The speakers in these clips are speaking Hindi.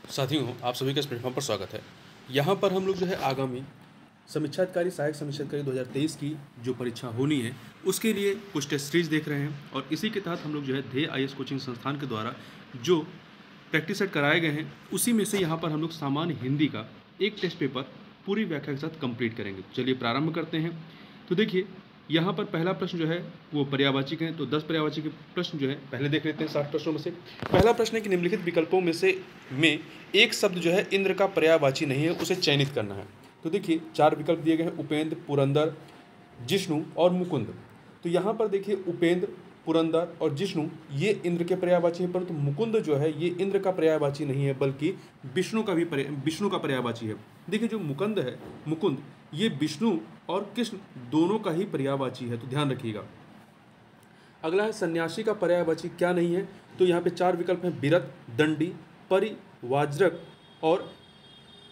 साथियों, आप सभी का इस प्लेटफॉर्म पर स्वागत है। यहाँ पर हम लोग जो है आगामी समीक्षाधिकारी सहायक समीक्षाधिकारी 2023 की जो परीक्षा होनी है उसके लिए कुछ टेस्ट सीरीज देख रहे हैं और इसी के तहत हम लोग जो है ध्येय आईएएस कोचिंग संस्थान के द्वारा जो प्रैक्टिस सेट कराए गए हैं उसी में से यहाँ पर हम लोग सामान्य हिंदी का एक टेस्ट पेपर पूरी व्याख्या के साथ कंप्लीट करेंगे। चलिए प्रारंभ करते हैं। तो देखिए यहाँ पर पहला प्रश्न जो है वो पर्यायवाची के हैं, तो 10 पर्यायवाची के प्रश्न जो है पहले देख लेते हैं 60 प्रश्नों में से। पहला प्रश्न है कि निम्नलिखित विकल्पों में एक शब्द जो है इंद्र का पर्यायवाची नहीं है, उसे चयनित करना है। तो देखिए 4 विकल्प दिए गए हैं, उपेंद्र, पुरंदर, जिष्णु और मुकुंद। तो यहाँ पर देखिए उपेंद्र, पुरंदर और जिष्णु ये इंद्र के पर्यायवाची हैं, परंतु मुकुंद जो है ये इंद्र का पर्यायवाची नहीं है बल्कि विष्णु का पर्यायवाची है। देखिए जो मुकुंद ये विष्णु और कृष्ण दोनों का ही पर्यायवाची है, तो ध्यान रखिएगा। अगला है सन्यासी का पर्यायवाची क्या नहीं है, तो यहाँ पे 4 विकल्प हैं, विरत, दंडी, परि, वाज्रक और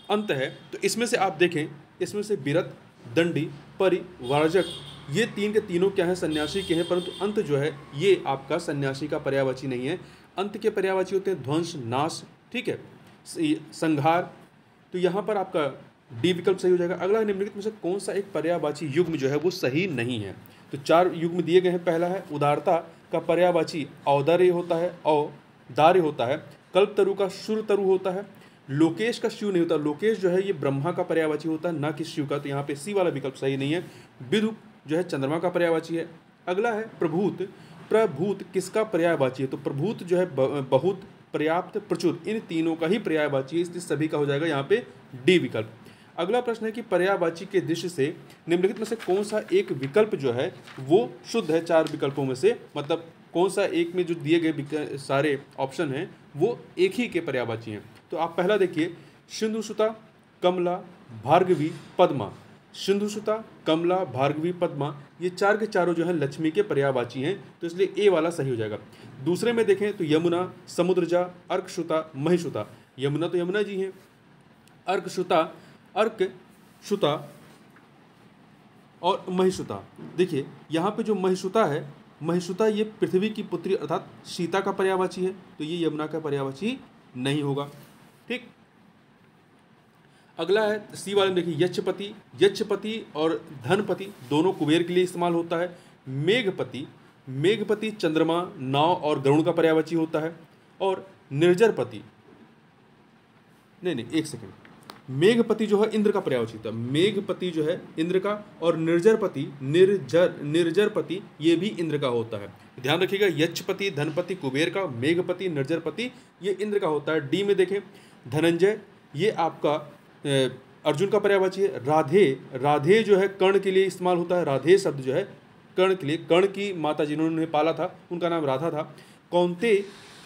अंत है। तो इसमें से आप देखें, इसमें से विरत, दंडी, परि, वाज्रक ये तीन के तीनों क्या हैं, सन्यासी के हैं, परंतु अंत जो है ये आपका सन्यासी का पर्यायवाची नहीं है। अंत के पर्यायवाची होते हैं ध्वंस, नाश, ठीक है, संहार। तो यहाँ पर आपका डी विकल्प सही हो जाएगा। अगला निम्नलिखित में से कौन सा एक पर्यायवाची युग्म जो है वो सही नहीं है, तो 4 युग्म दिए गए हैं। पहला है उदारता का पर्यायवाची औदार्य होता है, औदार्य होता है। कल्पतरु का शुरतरु होता है। लोकेश का शिव नहीं होता, लोकेश जो है ये ब्रह्मा का पर्यायवाची होता है, ना कि शिव का, तो यहाँ पे सी वाला विकल्प सही नहीं है। विदुप जो है चंद्रमा का पर्यायवाची है। अगला है प्रभूत, प्रभूत किसका पर्यायवाची है, तो प्रभूत जो है बहुत, पर्याप्त, प्रचुर, इन तीनों का ही पर्यायवाची है, इसलिए सभी का हो जाएगा यहाँ पे डी विकल्प। अगला प्रश्न है कि पर्यायवाची के दृष्टि से निम्नलिखित में से कौन सा एक विकल्प जो है वो शुद्ध है 4 विकल्पों में से, मतलब कौन सा एक में जो दिए गए सारे ऑप्शन हैं वो एक ही के पर्यायवाची हैं। तो आप पहला देखिए, सिंधुसुता, कमला, भार्गवी, पद्मा। सिंधुसुता, कमला, भार्गवी, पद्मा ये 4 के चारों जो है लक्ष्मी के पर्यायवाची हैं, तो इसलिए ए वाला सही हो जाएगा। दूसरे में देखें तो यमुना, समुद्रजा, अर्कसुता, महिषुता। यमुना तो यमुना जी हैं, अर्कसुता और महिषुता। देखिए यहाँ पे जो महिषुता है, महिषुता ये पृथ्वी की पुत्री अर्थात सीता का पर्यायवाची है, तो ये यमुना का पर्यायवाची नहीं होगा, ठीक। अगला है सी वाले में देखिए यक्षपति, यक्षपति और धनपति दोनों कुबेर के लिए इस्तेमाल होता है। मेघपति, मेघपति चंद्रमा, नाव और गरुण का पर्यायवाची होता है। और निर्जरपति, नहीं एक सेकंड, मेघपति जो है इंद्र का पर्यायवाची होता है, मेघपति जो है इंद्र का, और निर्जरपति, निर्जरपति ये भी इंद्र का होता है। ध्यान रखिएगा, यक्षपति धनपति कुबेर का, मेघपति निर्जरपति ये इंद्र का होता है। डी में देखें धनंजय ये आपका अर्जुन का पर्यायवाची है। राधे, राधे जो है कर्ण के लिए इस्तेमाल होता है, राधे शब्द जो है कर्ण के लिए, कर्ण की माता जिन्होंने पाला था उनका नाम राधा था। कौंते,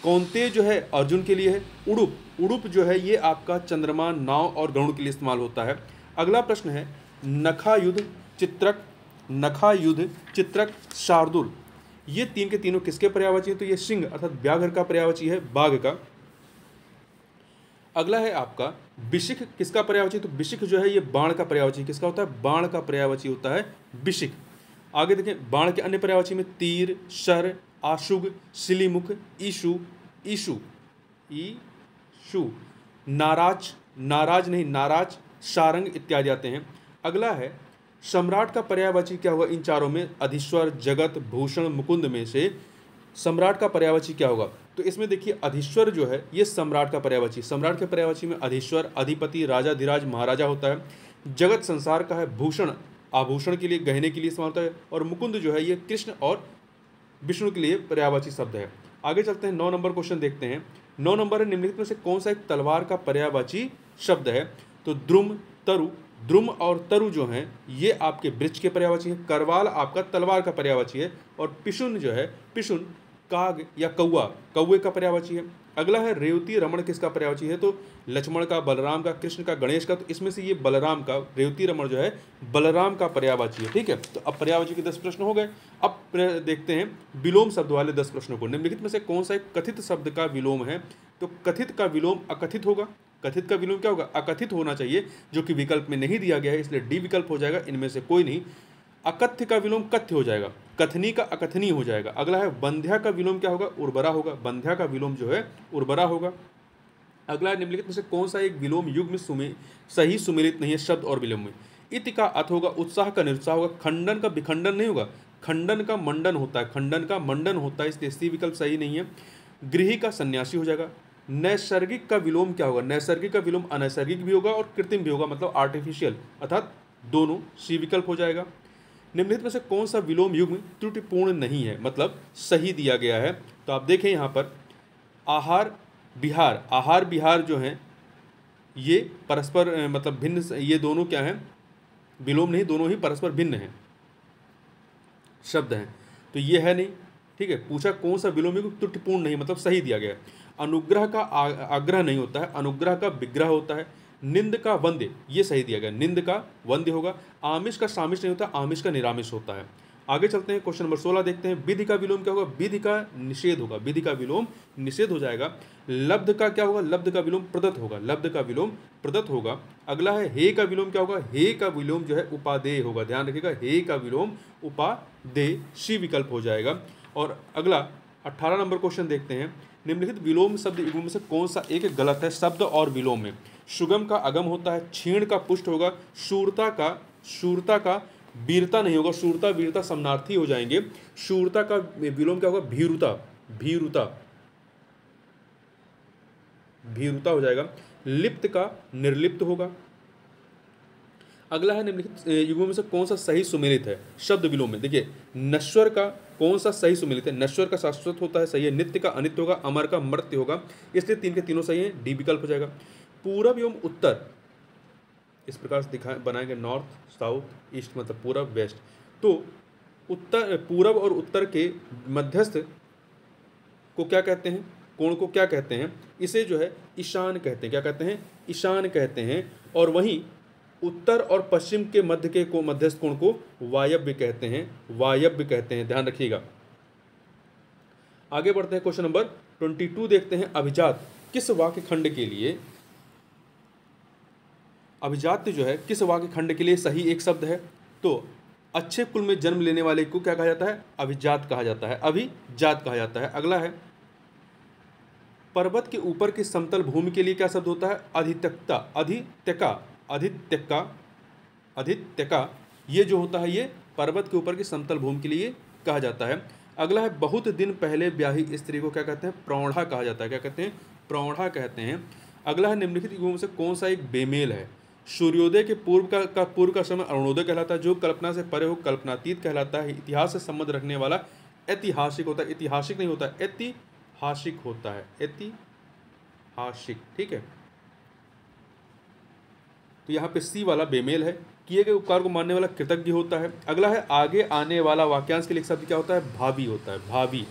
कौंते जो है अर्जुन के लिए है। उड़ुप, उड़ुप जो है ये आपका चंद्रमा, नाव और गरुण के लिए इस्तेमाल होता है। अगला प्रश्न है नखायुध, चित्रक, नखायुध, चित्रक, शार्दुल ये 3 के तीनों किसके पर्यायवाची है, तो ये सिंह अर्थात व्याघ्र का पर्यायवाची है, बाघ का। अगला है आपका बिशिख किसका पर्यायवाची, तो बिशिख जो है ये बाण का पर्यायवाची किसका होता है, बाण का पर्यायवाची होता है बिशिख। आगे देखें बाण के अन्य पर्यायवाची में तीर, शर, आशुग, शिलीमुख, ईशु, ईशु, ईशु, नाराज, नाराज नहीं नाराज, शारंग इत्यादि आते हैं। अगला है सम्राट का पर्यायवाची क्या होगा, इन चारों में अधीश्वर, जगत, भूषण, मुकुंद में से सम्राट का पर्यायवाची क्या होगा, तो इसमें देखिए अधीश्वर जो है ये सम्राट का पर्यायवाची, सम्राट के पर्यायवाची में अधीश्वर, अधिपति, राजा, धीराज, महाराजा होता है। जगत संसार का है, भूषण आभूषण के लिए, गहने के लिए इस्तेमाल होता है, और मुकुंद जो है ये कृष्ण और विष्णु के लिए पर्यायवाची शब्द है। आगे चलते हैं 9 नंबर क्वेश्चन देखते हैं। 9 नंबर है निम्नलिखित में से कौन सा एक तलवार का पर्यायवाची शब्द है, तो द्रुम, तरु, द्रुम और तरु जो हैं ये आपके वृक्ष के पर्यायवाची है। करवाल आपका तलवार का पर्यायवाची है, और पिशुन जो है, पिशुन काग या कौआ, कौए का पर्यायवाची है। अगला है रेवती रमण किसका पर्यायवाची है, तो लक्ष्मण का, बलराम का, कृष्ण का, गणेश का, तो इसमें से ये बलराम का, रेवती रमण जो है बलराम का पर्यायवाची है, ठीक है। तो अब पर्यायवाची के 10 प्रश्न हो गए। अब देखते हैं विलोम शब्द वाले 10 प्रश्नों को। निम्नलिखित में से कौन सा एक कथित शब्द का विलोम है, तो कथित का विलोम अकथित होगा। कथित का विलोम क्या होगा, अकथित होना चाहिए, जो कि विकल्प में नहीं दिया गया है, इसलिए डी विकल्प हो जाएगा, इनमें से कोई नहीं। अकथ्य का विलोम कथ्य हो जाएगा, कथनी का अकथनीय हो जाएगा। अगला है बंध्या का विलोम क्या होगा, उर्वरा होगा, बंध्या का विलोम जो है उर्वरा होगा। अगला है, निम्नलिखित में से कौन सा एक विलोम युग्म सही सुमेलित नहीं है शब्द और विलोम में? इत का अथ होगा, उत्साह का निरुत्साह होगा, खंडन का विखंडन नहीं होगा, खंडन का मंडन होता है, खंडन का मंडन होता है, इसलिए सी विकल्प सही नहीं है। गृही का सन्यासी हो जाएगा। नैसर्गिक का विलोम क्या होगा? नैसर्गिक का विलोम अनैसर्गिक भी होगा और कृत्रिम भी होगा, मतलब आर्टिफिशियल, अर्थात दोनों, सी विकल्प हो जाएगा। निम्नलिखित में से कौन सा विलोम युग्म त्रुटिपूर्ण नहीं है, मतलब सही दिया गया है? तो आप देखें यहाँ पर आहार विहार, आहार विहार जो हैं ये परस्पर मतलब भिन्न, ये दोनों क्या हैं? विलोम नहीं, दोनों ही परस्पर भिन्न हैं शब्द हैं, तो ये है नहीं। ठीक है, पूछा कौन सा विलोम युग्म त्रुटिपूर्ण नहीं, मतलब सही दिया गया है। अनुग्रह का आग्रह नहीं होता है, अनुग्रह का विग्रह होता है। निंद का वंद्य, ये सही दिया गया, निंद का वंद्य होगा। आमिष का सामिष नहीं होता, आमिष का निरामिष होता है। आगे चलते हैं, क्वेश्चन नंबर 16 देखते हैं। विधि का विलोम क्या होगा? विधि का निषेध होगा, विधि का विलोम निषेध हो जाएगा। लब्ध का क्या होगा? लब्ध का विलोम प्रदत्त होगा, लब्ध का विलोम प्रदत्त होगा। अगला है हे का विलोम क्या होगा? हे का विलोम जो है उपादेय होगा, ध्यान रखिएगा, हे का विलोम उपादेय, सी विकल्प हो जाएगा। और अगला 18 नंबर क्वेश्चन देखते हैं। निम्नलिखित विलोम शब्द युग्म में से कौन सा एक गलत है शब्द और विलोम में? सुगम का अगम होता है, क्षीण का पुष्ट होगा, शूरता का वीरता नहीं होगा, शूरता वीरता समानार्थी हो जाएंगे। शूरता का विलोम क्या होगा? भीरुता, भीरुता, भीरुता हो जाएगा। लिप्त का निर्लिप्त होगा। अगला है, निम्नलिखित युग्मों में से कौन सा सही सुमेलित है शब्द विलोम में? देखिए, नश्वर का कौन सा सही सुमेलित है? नश्वर का शाश्वत होता है, सही है। नित्य का अनित्य होगा, अमर का मर्त्य होगा, इसलिए तीन के तीनों सही है, डी विकल्प हो जाएगा। पूरब एवं उत्तर इस प्रकार से बनाएंगे, नॉर्थ साउथ ईस्ट, मतलब पूरब वेस्ट। तो उत्तर, पूरब और उत्तर के मध्यस्थ को क्या कहते हैं? कोण को क्या कहते हैं? इसे जो है ईशान कहते हैं। क्या कहते हैं? ईशान कहते हैं। और वहीं उत्तर और पश्चिम के मध्य के को मध्यस्थ कोण को वायव्य कहते हैं, वायव्य कहते हैं, ध्यान रखिएगा। आगे बढ़ते हैं, क्वेश्चन नंबर 22 देखते हैं। अभिजात किस वाक्य खंड के लिए, अभिजात्य जो है किस वाक्य खंड के लिए सही एक शब्द है? तो अच्छे कुल में जन्म लेने वाले को क्या कहा जाता है? अभिजात कहा जाता है, अभिजात कहा जाता है। अगला है, पर्वत के ऊपर की समतल भूमि के लिए क्या शब्द होता है? अधित्यक्ता, अधित्यका, अधित्यका, अधित्यका, ये जो होता है ये पर्वत के ऊपर की समतल भूमि के लिए कहा जाता है। अगला है, बहुत दिन पहले ब्याही स्त्री को क्या कहते हैं? प्रौढ़ा कहा जाता है। क्या कहते हैं? प्रौढ़ा कहते हैं। अगला है, निम्नलिखित युगों में से कौन सा एक बेमेल है? सूर्योदय के पूर्व का समय अरुणोदय कहलाता है, जो कल्पना से परे हो कल्पनातीत कहलाता है। इतिहास से संबंध रखने वाला ऐतिहासिक होता है, ऐतिहासिक नहीं होता, ऐतिहासिक होता है, ऐतिहासिक। ठीक है, तो यहाँ पे सी वाला बेमेल है। किए गए उपकार को मानने वाला कृतज्ञ होता है। अगला है, आगे आने वाला वाक्यांश के लिए शब्द क्या होता है? भावी होता है, भावी।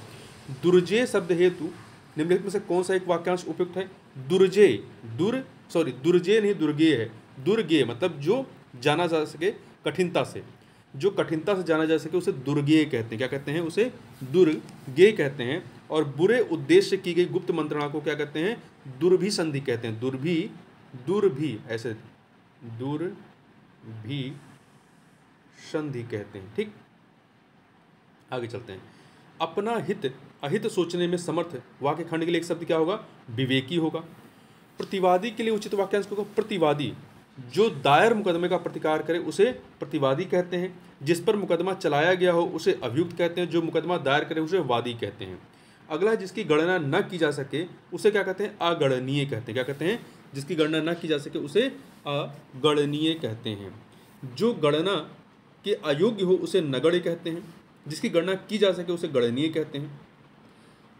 दुर्जेय शब्द हेतु निम्नलिखित में से कौन सा एक वाक्यांश उपयुक्त है? दुर्जेय, दुर्जेय नहीं, दुर्गेय है। दुर्गेय मतलब जो जाना जा सके कठिनता से, जो कठिनता से जाना जा सके उसे दुर्गेय कहते हैं। क्या कहते हैं? उसे दुर्गेय कहते हैं। और बुरे उद्देश्य से की गई गुप्त मंत्रणा को क्या कहते हैं? दुर्भी संधि कहते हैं, दुर्भी ऐसे दुर्भी संधि कहते हैं। ठीक, आगे चलते हैं। अपना हित अहित सोचने में समर्थ वाक्य खंड के लिए एक शब्द क्या होगा? विवेकी होगा। प्रतिवादी के लिए उचित वाक्यांश होगा प्रतिवादी। जो दायर मुकदमे का प्रतिकार करे उसे प्रतिवादी कहते हैं। जिस पर मुकदमा चलाया गया हो उसे अभियुक्त कहते हैं। जो मुकदमा दायर करे उसे वादी कहते हैं। अगला है, जिसकी गणना न की जा सके उसे क्या कहते हैं? अगणनीय कहते हैं। क्या कहते हैं? जिसकी गणना न की जा सके उसे अगणनीय कहते हैं। जो गणना के अयोग्य हो उसे नगण्य कहते हैं। जिसकी गणना की जा सके उसे गणनीय कहते हैं।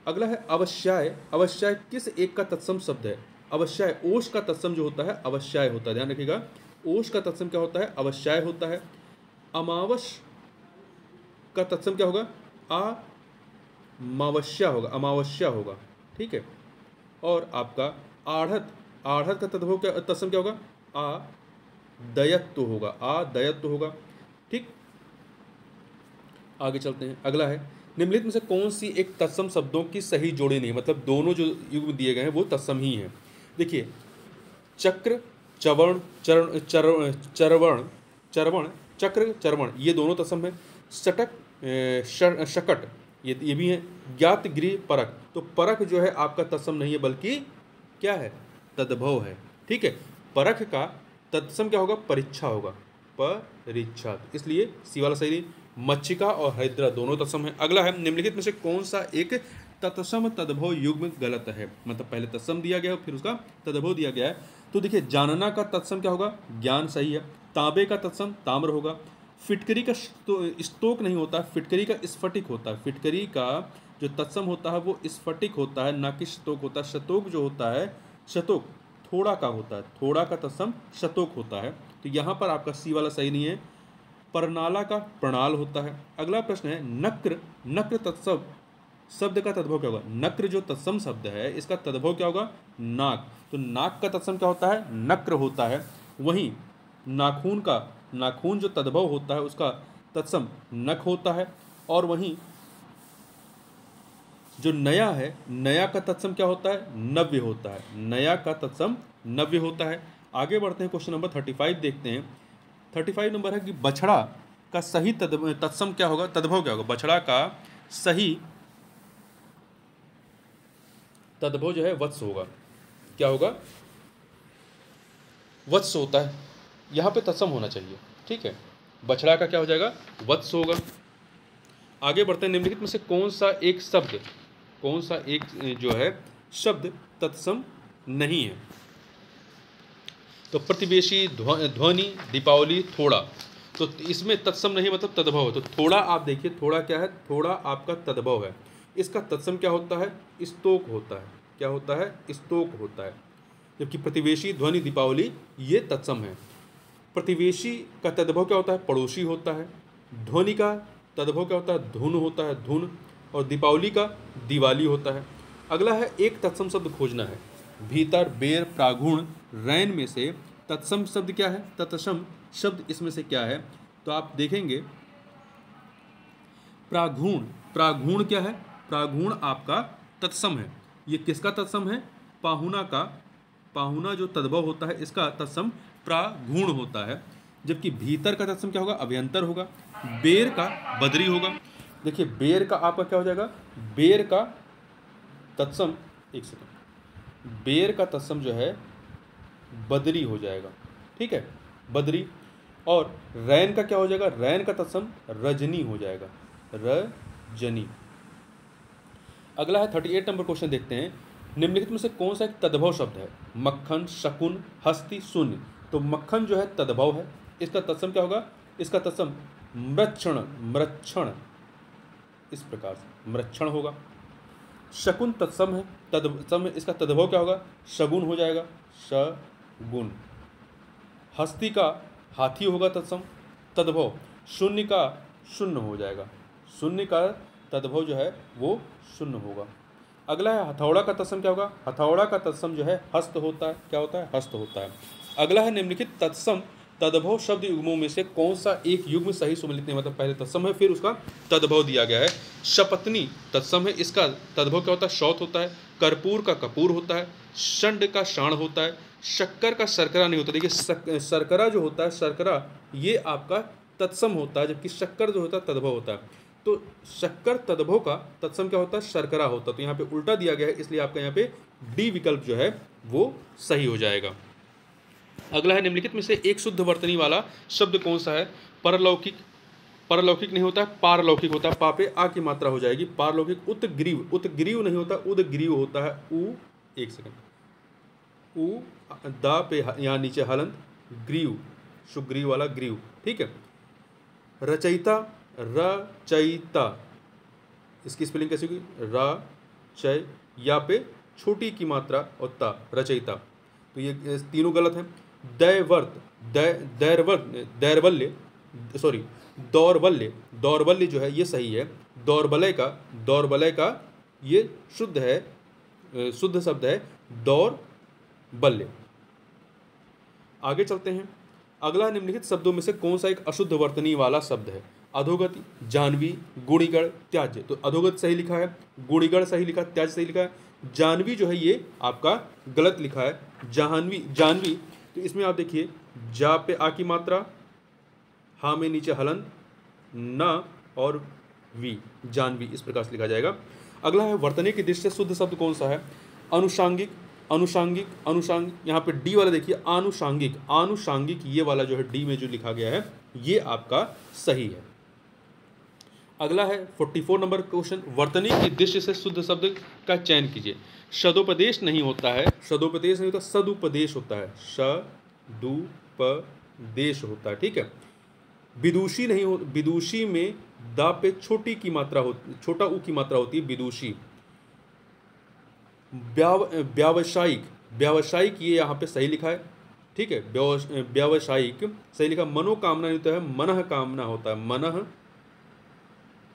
अगला है, अवश्याय। अवश्याय किस एक का तत्सम शब्द है? अवश्याय ओष का तत्सम जो होता है अवश्याय होता है, ध्यान रखिएगा। ओष का तत्सम क्या होता है? अवश्याय होता है। अमावस का तत्सम क्या होगा? अमावस्या होगा, अमावस्या होगा। ठीक है, और आपका आढ़त, आढ़त का तत्सम क्या होगा? आदयत्व होगा, आदयत्व होगा। ठीक, आगे चलते हैं। अगला है, निम्नलिखित में से कौन सी एक तत्सम शब्दों की सही जोड़ी नहीं, मतलब दोनों जो युग दिए गए हैं वो तत्सम ही हैं। देखिए, चक्र चवर्ण चरवण चरवण चक्र चरवण ये दोनों तत्सम है। सटक शकट ये भी है। ज्ञात गृह परक, तो परक जो है आपका तत्सम नहीं है बल्कि क्या है? तद्भव है। ठीक है, परख का तत्सम क्या होगा, परीक्षा होगा, परीक्षा, इसलिए सी वाला सही नहीं। मच्छिका और हरिद्रा दोनों तत्सम है। अगला है निम्नलिखित में से कौन सा एक तत्सम तद्भव युग्म गलत है, मतलब पहले तत्सम दिया गया फिर उसका तद्भव दिया गया है। तो देखिए, जानना का तत्सम क्या होगा, ज्ञान सही है। तांबे का तत्सम ताम्र होगा। फिटकरी का स्तोक नहीं होता, फिटकरी का स्फटिक होता है। फिटकरी का जो तत्सम होता है वो स्फटिक होता है, ना कि शतोक होता है। शतोक जो होता है, शतोक थोड़ा का होता है, थोड़ा का तत्सम शतोक होता है। तो यहाँ पर आपका सी वाला सही नहीं है। परनाला का प्रणाल होता है। अगला प्रश्न है नक्र, नक्र तत्सम शब्द का तद्भव क्या होगा। नक्र जो तत्सम शब्द है इसका तद्भव क्या होगा, नाक। तो नाक का तत्सम क्या होता है, नक्र होता है। वहीं नाखून का, नाखून जो तद्भव होता है उसका तत्सम नख होता है। और वहीं जो नया है, नया का तत्सम क्या होता है, नव्य होता है। नया का तत्सम नव्य होता है। आगे बढ़ते हैं, क्वेश्चन नंबर 35 देखते हैं। 35 नंबर है कि बछड़ा का सही तत्सम क्या होगा, तद्भव क्या होगा। बछड़ा का सही तद्भव जो है वत्स होगा। क्या होगा, वत्स होता है, यहाँ पे तत्सम होना चाहिए। ठीक है, बछड़ा का क्या हो जाएगा, वत्स होगा। आगे बढ़ते हैं, निम्नलिखित में से कौन सा एक शब्द, कौन सा एक जो है शब्द तत्सम नहीं है। तो प्रतिवेशी, ध्वनि, दीपावली, थोड़ा। तो इसमें तत्सम नहीं मतलब तद्भव है। तो थोड़ा आप देखिए, थोड़ा क्या है, थोड़ा आपका तद्भव है। इसका तत्सम क्या होता है, स्तोक होता है। क्या होता है, स्तोक होता है। जबकि प्रतिवेशी, ध्वनि, दीपावली ये तत्सम है। प्रतिवेशी का तद्भव क्या होता है, पड़ोसी होता है। ध्वनि का तद्भव क्या होता है, धुन होता है, धुन। और दीपावली का दिवाली होता है। अगला है एक तत्सम शब्द खोजना है। भीतर, बेर, प्रागुण, रैन में से तत्सम शब्द क्या है, तत्सम शब्द इसमें से क्या है। तो आप देखेंगे प्रागुण, प्रागुण क्या है, प्रागुण आपका तत्सम है। ये किसका तत्सम है, पाहुना का। पाहुना जो तद्भव होता है इसका तत्सम प्रागुण होता है। जबकि भीतर का तत्सम क्या होगा, अभ्यंतर होगा। बेर का बदरी होगा। देखिए, बेर का आपका क्या हो जाएगा, बेर का तत्सम, एक सेकंड, बेर का तत्सम जो है बदरी हो जाएगा। ठीक है, बदरी। और रैन का क्या हो जाएगा, रैन का तत्सम रजनी हो जाएगा, रजनी। अगला है 38 नंबर क्वेश्चन देखते हैं। निम्नलिखित में से कौन सा एक तद्भव शब्द है। मक्खन, शकुन, हस्ती, शून्य। तो मक्खन जो है तद्भव है, इसका तत्सम क्या होगा, इसका तत्सम मृक्षण, मृक्षण, इस प्रकार से मृक्षण होगा। शकुन तत्सम है, तत्सम है, इसका तद्भव क्या होगा, शगुन हो जाएगा, शगुन। हस्ती का हाथी होगा तत्सम, तद्भव। शून्य का शून्य हो जाएगा, शून्य का तद्भव जो है वो शून्य होगा। अगला है हथौड़ा का तत्सम क्या होगा, हथौड़ा का तत्सम जो है हस्त होता है। क्या होता है, हस्त होता है। अगला है निम्नलिखित तत्सम तद्भव शब्द युग्मों में से कौन सा एक युग्म सही सुमेलित नहीं, मतलब पहले तत्सम है फिर उसका तद्भव दिया गया है। शपत्नी तत्सम है, इसका तद्भव क्या होता है, शौत होता है। कर्पूर का कपूर होता है। षंड का शाण होता है। शक्कर का शर्करा नहीं होता। देखिए, शर्करा जो होता है, शर्करा ये आपका तत्सम होता है, जबकि शक्कर जो होता है तद्भव होता है। तो शक्कर तद्भव का तत्सम क्या होता है, शर्करा होता है। तो यहाँ पे उल्टा दिया गया है, इसलिए आपका यहाँ पे डी विकल्प जो है वो सही हो जाएगा। अगला है निम्नलिखित में से एक शुद्ध वर्तनी वाला शब्द कौन सा है। परलौकिक, परलौकिक नहीं होता है, पारलौकिक होता है। पापे आ की मात्रा हो जाएगी, पारलौकिक। उत्ग्रीव, उत्ग्रीव नहीं होता, उदग्रीव होता है। उ, एक सेकंड, उ दा पे यहाँ नीचे हलंत, ग्रीव, सुग्रीव वाला ग्रीव। ठीक है। रचयिता, रचयिता, इसकी स्पेलिंग कैसी होगी, र चय, या पे छोटी की मात्रा और ता, रचयिता। तो ये तीनों गलत हैं। दैवर्त, दैर्वल्य, सॉरी दौर्बल्य, दौर्बल्य जो है ये सही है। दौर्बल्य का, दौर्बल्य का ये शुद्ध है, शुद्ध शब्द है दौर्बल्य। आगे चलते हैं। अगला निम्नलिखित शब्दों में से कौन सा एक अशुद्ध वर्तनी वाला शब्द है। अधोगति, जानवी, गुणिगण, त्याज्य। तो अधोगति सही लिखा है, गुणिगण सही लिखा, त्याज्य सही लिखा है। जानवी जो है ये आपका गलत लिखा है, जाह्नवी, जानवी। तो इसमें आप देखिए, जा पे आ की मात्रा, हा में नीचे हलंत, न और वी, जानवी, इस प्रकार से लिखा जाएगा। अगला है वर्तनी की दृष्टि से शुद्ध शब्द कौन सा है। अनुषांगिक, अनुषांगिक, अनुषांगिक यहाँ पे डी वाला देखिए आनुषांगिक, आनुषांगिक ये वाला जो है डी में जो लिखा गया है ये आपका सही है। अगला है 44 नंबर क्वेश्चन, वर्तनी की दृष्टि से शुद्ध शब्द का चयन कीजिए। सदुपदेश नहीं होता है, सदुपदेश नहीं होता, सदुपदेश होता है, सदुपदेश होता है, ठीक है। विदुषी नहीं हो, विदुषी में दा पे छोटी की मात्रा होती, छोटा ऊ की मात्रा होती है विदुषी। व्यावसायिक, व्यावसायिक ये यहाँ पे सही लिखा है, ठीक है, व्यावसायिक सही लिखा। मनोकामना नहीं होता है, मनः कामना होता है, मनः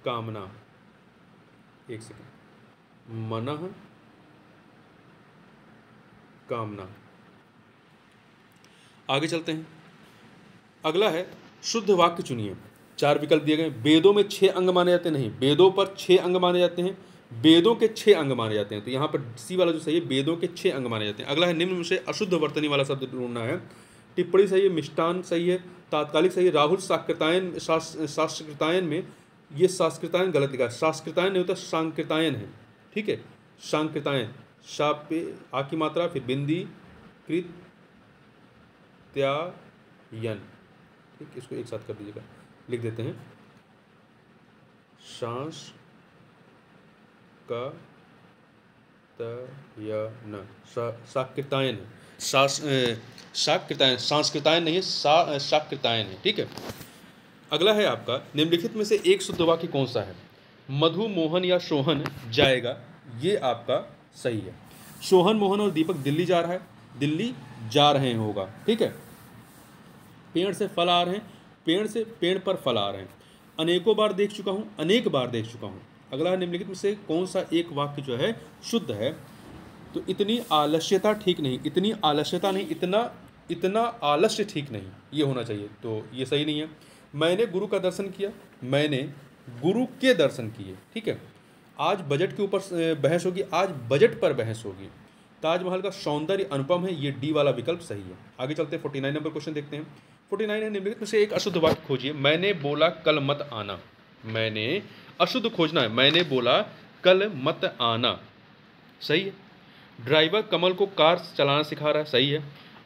कामना, एक सेकंड, मनः कामना। आगे चलते हैं, अगला है शुद्ध वाक्य चुनिए। 4 विकल्प दिए गए। वेदों में 6 अंग माने जाते हैं, नहीं, वेदों पर 6 अंग माने जाते हैं, वेदों के 6 अंग माने जाते हैं, तो यहाँ पर सी वाला जो सही है, वेदों के 6 अंग माने जाते हैं। अगला है निम्न में से अशुद्ध वर्तनी वाला शब्द ढूंढना है। टिप्पणी सही है, मिष्टान सही है, तात्कालिक सही है, राहुल शास्त्रकृतायन, शास्त्रकृतायन में ये शास्त्रकृतायन गलत लिखा है, शास्त्रकृतायन नहीं होता, शांकृतायन है, ठीक है, शांकृतायन, शाप पे आ की मात्रा, फिर बिंदी कृत्यायन, ठीक, इसको एक साथ कर दीजिएगा, लिख देते हैं, शांस का तयन, शाकृतायन है, शाकृतायन, सांस्कृतायन नहीं है, शाकृतायन है, ठीक है। अगला है आपका निम्नलिखित में से एक शुद्ध वाक्य कौन सा है। मधु मोहन या सोहन जाएगा, ये आपका सही है। सोहन, मोहन और दीपक दिल्ली जा रहा है, दिल्ली जा रहे हैं होगा, ठीक है। पेड़ से फल आ रहे हैं, पेड़ से पेड़ पर फल आ रहे हैं। अनेकों बार देख चुका हूँ, अनेक बार देख चुका हूँ। अगला है निम्नलिखित में से कौन सा एक वाक्य जो है शुद्ध है। तो इतनी आलस्यता ठीक नहीं, इतनी आलस्यता नहीं, इतना आलस्य ठीक नहीं, ये होना चाहिए, तो ये सही नहीं है। मैंने गुरु का दर्शन किया, मैंने गुरु के दर्शन किए, ठीक है। आज बजट के ऊपर बहस होगी, आज बजट पर बहस होगी। ताजमहल का सौंदर्य अनुपम है, ये डी वाला विकल्प सही है। आगे चलते हैं 49 नंबर क्वेश्चन देखते हैं। 49 है, निम्नलिखित में से एक अशुद्ध वाक्य खोजिए। मैंने बोला कल मत आना, मैंने अशुद्ध खोजना है, मैंने बोला कल मत आना, सही है। ड्राइवर कमल को कार चलाना सिखा रहा है, सही है।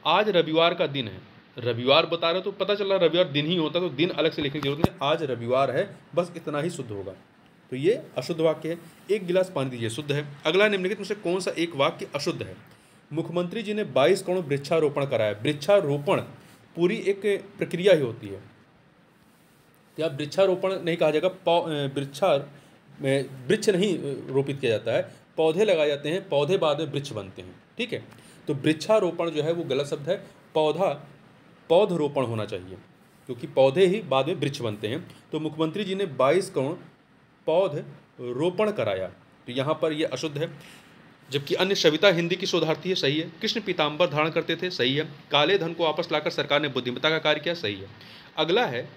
आज रविवार का दिन है, रविवार बता रहे हो तो पता चल रहा है रविवार दिन ही होता है, तो दिन अलग से लिखने की जरूरत नहीं, आज रविवार है, बस इतना ही शुद्ध होगा, तो ये अशुद्ध वाक्य है। एक गिलास पानी दीजिए, शुद्ध है। अगला निम्नलिखित में से कौन सा एक वाक्य अशुद्ध है। मुख्यमंत्री जी ने 22 करोड़ वृक्षारोपण कराया। वृक्षारोपण पूरी एक प्रक्रिया ही होती है, या वृक्षारोपण नहीं कहा जाएगा, वृक्ष नहीं रोपित किया जाता है, पौधे लगाए जाते हैं, पौधे बाद में वृक्ष बनते हैं, ठीक है। तो वृक्षारोपण जो है वो गलत शब्द है, पौधरोपण होना चाहिए, क्योंकि पौधे ही बाद में वृक्ष बनते हैं। तो मुख्यमंत्री जी ने 22 करोड़ पौध रोपण कराया, तो यहाँ पर यह अशुद्ध है। जबकि अन्य सविता हिंदी की शोधार्थी है, सही है। कृष्ण पीताम्बर धारण करते थे, सही है। काले धन को वापस लाकर सरकार ने बुद्धिमत्ता का कार्य किया, सही है। अगला है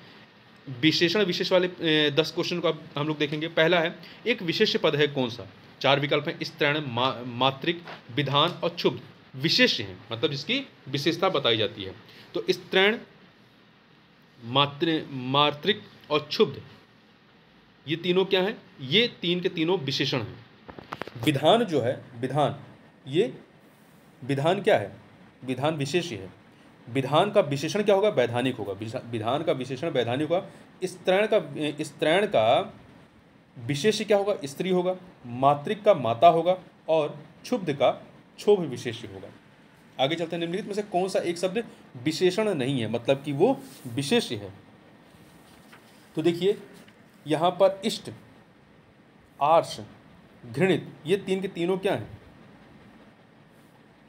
विशेषण विशेष वाले 10 क्वेश्चन को अब हम लोग देखेंगे। पहला है एक विशेष पद है कौन सा। 4 विकल्प हैं, स्त्रैण, मात्रिक, विधान और क्षुब्ध। विशेष हैं मतलब जिसकी विशेषता बताई जाती है। तो स्त्रैण, मात्रिक और क्षुब्ध, ये तीनों क्या हैं, ये तीन के तीनों विशेषण हैं। विधान जो है, विधान, ये विधान क्या है, विधान विशेष है। विधान का विशेषण क्या होगा, वैधानिक होगा। विधान का विशेषण वैधानिक होगा। स्त्रैण का विशेष क्या होगा, स्त्री होगा। मात्रिक का माता होगा और क्षुब्ध का क्षोभ विशेष होगा। आगे चलते हैं, निम्नलिखित में से कौन सा एक शब्द विशेषण नहीं है, मतलब कि वो विशेष है। तो देखिए यहाँ पर इष्ट, आर्ष, घृणित, ये तीन के तीनों क्या हैं,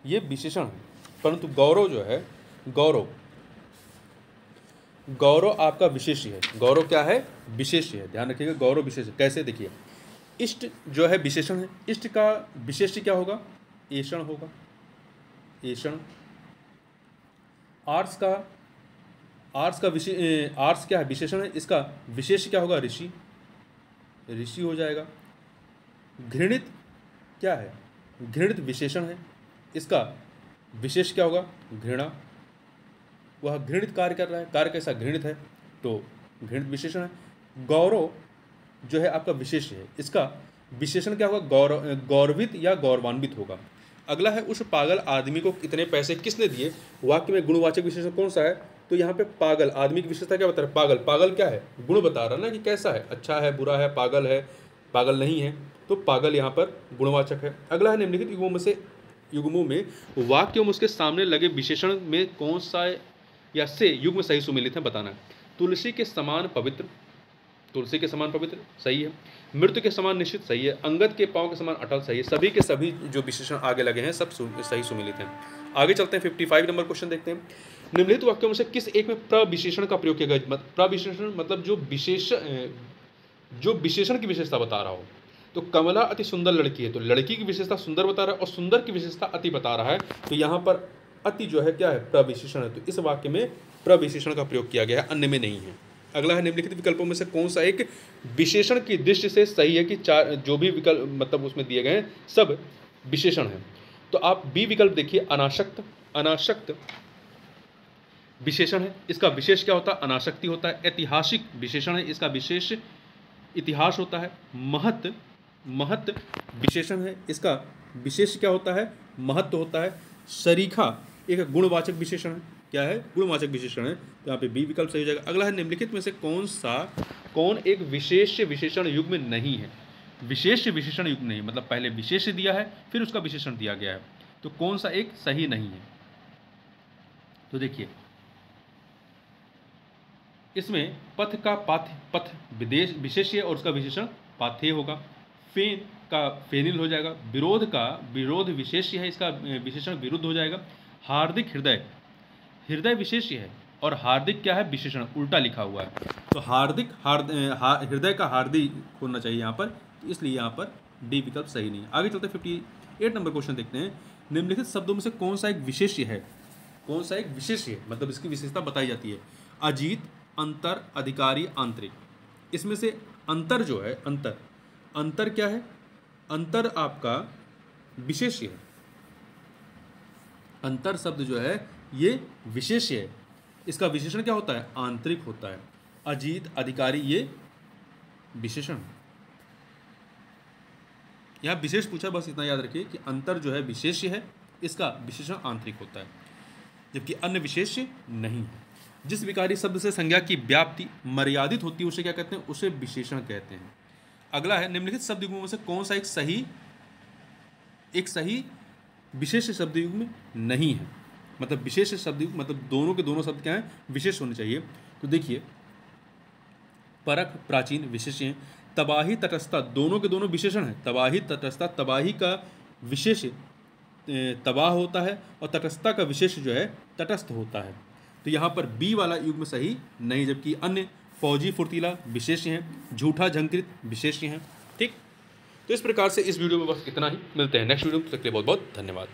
ये विशेषण है। परंतु गौरव जो है, गौरव आपका विशेष है। गौरव क्या है, विशेष है, ध्यान रखिएगा, गौरव विशेष है। कैसे, देखिए इष्ट जो है विशेषण है, इष्ट का विशेष क्या होगा, ऐषण होगा, ऐषण। आर्ष का आर्ष क्या है, विशेषण है, इसका विशेष क्या होगा, ऋषि, ऋषि हो जाएगा। घृणित क्या है, घृणित विशेषण है, इसका विशेष क्या होगा, घृणा। वह घृणित कार्य कर रहा है, कार्य कैसा, घृणित है, तो घृणित विशेषण है। गौरव जो है आपका विशेष है, इसका विशेषण क्या होगा, गौरवित या गौरवान्वित होगा। अगला है उस पागल आदमी को इतने पैसे किसने दिए। वाक्य में गुणवाचक विशेषण कौन सा है, तो यहाँ पे पागल आदमी की विशेषता क्या बता रहा है, पागल। पागल क्या है, गुण बता रहा है ना कि कैसा है, अच्छा है, बुरा है, पागल नहीं है, तो पागल यहाँ पर गुणवाचक है। अगला है निम्नलिखित युग्मों में वाक्य में उसके सामने लगे विशेषण में कौन सा या से युग्म सही सुमेलित है बताना है। तुलसी के समान पवित्र, तुलसी के समान पवित्र सही है। मृत्यु के समान निश्चित सही है। अंगद के पांव के समान अटल सही है। सभी के सभी जो विशेषण आगे लगे हैं सब सही सुमेलित हैं। आगे चलते हैं 55 नंबर क्वेश्चन देखते हैं। निम्नलिखित वाक्यों में से किस एक में प्रविशेषण का प्रयोग किया गया। प्रविशेषण मतलब जो विशेषण की विशेषता बता रहा हो। तो कमला अति सुंदर लड़की है, तो लड़की की विशेषता सुंदर बता रहा है और सुंदर की विशेषता अति बता रहा है, तो यहाँ पर अति जो है क्या है, प्रविशेषण है। तो इस वाक्य में प्रविशेषण का प्रयोग किया गया है, अन्य में नहीं है। अगला है निम्नलिखित विकल्पों में से कौन सा एक विशेषण की दृष्टि से सही है कि चार जो भी विकल्प मतलब उसमें दिए गए हैं सब विशेषण हैं। तो आप बी विकल्प देखिए, अनासक्त। अनासक्त विशेषण है, इसका विशेष क्या होता है, अनासक्ति होता है। ऐतिहासिक विशेषण है, इसका विशेष इतिहास होता है। महत्व विशेषण है, इसका विशेष क्या होता है, महत्व होता है। सरीखा एक गुणवाचक विशेषण है, क्या है, गुणवाचक विशेषण है, तो यहाँ पे बी विकल्प सही हो जाएगा। अगला है निम्नलिखित में से कौन एक विशेष विशेषण युग्म नहीं है। विशेष विशेषण युग्म नहीं मतलब पहले विशेष दिया है फिर उसका विशेषण दिया गया है, तो कौन सा एक सही नहीं है। तो देखिए इसमें पथ का पथ विदेश विशेष्य और उसका विशेषण पाथेय होगा। फेन का फेनिल हो जाएगा। विरोध का विरोध विशेष्य है, इसका विशेषण विरुद्ध हो जाएगा। हार्दिक हृदय विशेष्य है और हार्दिक क्या है, विशेषण उल्टा लिखा हुआ है, तो हार्दिक हृदय का हार्दिक होना चाहिए यहाँ पर, तो इसलिए यहाँ पर डी विकल्प सही नहीं है। आगे चलते 58 नंबर क्वेश्चन देखते हैं। निम्नलिखित शब्दों में से कौन सा एक विशेष्य है, कौन सा एक विशेष्य है मतलब इसकी विशेषता बताई जाती है। अजीत, अंतर, अधिकारी, आंतरिक। इसमें से अंतर जो है, अंतर क्या है, अंतर आपका विशेष्य है। अंतर शब्द जो है ये विशेष्य है, इसका विशेषण क्या होता है, आंतरिक होता है। अजीत, अधिकारी ये विशेषण। यहाँ विशेष पूछा, बस इतना याद रखिए कि अंतर जो है विशेष्य है, इसका विशेषण आंतरिक होता है, जबकि अन्य विशेष्य नहीं है। जिस विकारी शब्द से संज्ञा की व्याप्ति मर्यादित होती है उसे क्या कहते हैं, उसे विशेषण कहते हैं। अगला है निम्नलिखित शब्द युग्मों में से कौन सा एक सही विशेष शब्द युग्म नहीं है। मतलब विशेष शब्द युग्म मतलब दोनों के दोनों शब्द क्या हैं, विशेष होने चाहिए। तो देखिए परख, प्राचीन विशेष्य हैं। तबाही, तटस्थता दोनों के दोनों विशेषण हैं। तबाही, तटस्थता, तबाही का विशेष तबाह होता है और तटस्थता का विशेष जो है तटस्थ होता है, तो यहाँ पर बी वाला युग्म सही नहीं, जबकि अन्य फौजी, फुर्तीला विशेष्य हैं। झूठा, झंकृत विशेष्य हैं। ठीक, तो इस प्रकार से इस वीडियो में बस इतना ही। मिलते हैं नेक्स्ट वीडियो में, तब तक के लिए बहुत बहुत धन्यवाद।